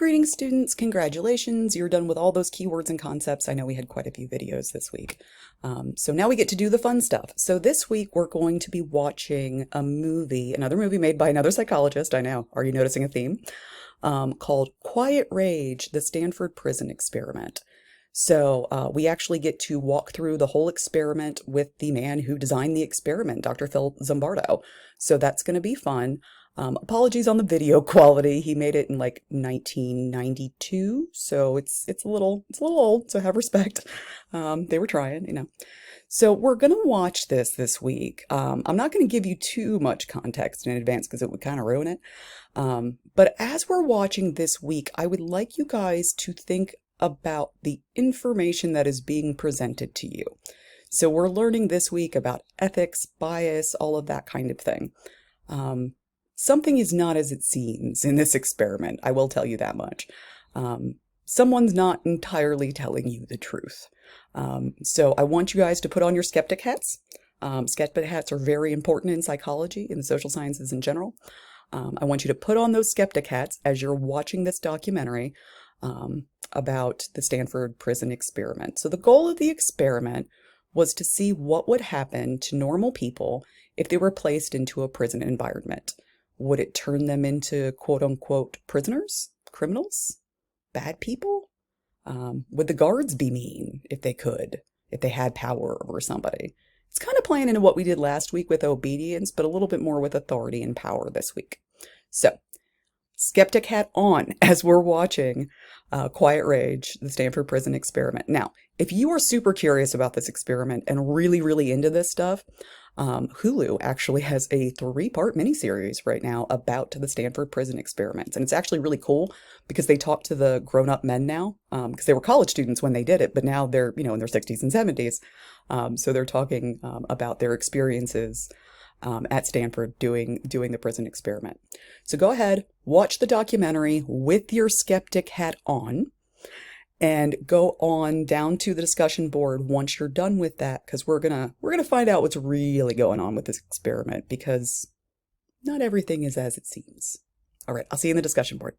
Greetings, students. Congratulations. You're done with all those keywords and concepts. I know we had quite a few videos this week. So now we get to do the fun stuff. So this week we're going to be watching a movie, another movie made by another psychologist. I know. Are you noticing a theme? Called Quiet Rage, the Stanford Prison Experiment. So we actually get to walk through the whole experiment with the man who designed the experiment, Dr. Phil Zimbardo. So that's going to be fun. Apologies on the video quality. He made it in like 1992, so it's a little old, so have respect. They were trying, you know. So we're gonna watch this week. I'm not gonna give you too much context in advance because it would kind of ruin it. But as we're watching this week, I would like you guys to think about the information that is being presented to you. So we're learning this week about ethics, bias, all of that kind of thing. Something is not as it seems in this experiment, I will tell you that much. Someone's not entirely telling you the truth. So I want you guys to put on your skeptic hats. Skeptic hats are very important in psychology, in the social sciences in general. I want you to put on those skeptic hats as you're watching this documentary about the Stanford Prison Experiment. So the goal of the experiment was to see what would happen to normal people if they were placed into a prison environment. Would it turn them into quote-unquote prisoners, criminals, bad people? Would the guards be mean if they could, if they had power over somebody? It's kind of playing into what we did last week with obedience, but a little bit more with authority and power this week. So, skeptic hat on as we're watching Quiet Rage, the Stanford Prison Experiment. Now, if you are super curious about this experiment and really into this stuff, Hulu actually has a 3-part miniseries right now about the Stanford Prison Experiments. And it's actually really cool because they talk to the grown-up men now, because they were college students when they did it, but now they're, in their 60s and 70s. So they're talking about their experiences at Stanford doing the prison experiment. So go ahead, watch the documentary with your skeptic hat on, and go on down to the discussion board once you're done with that, because we're gonna find out what's really going on with this experiment, because not everything is as it seems. All right, I'll see you in the discussion board.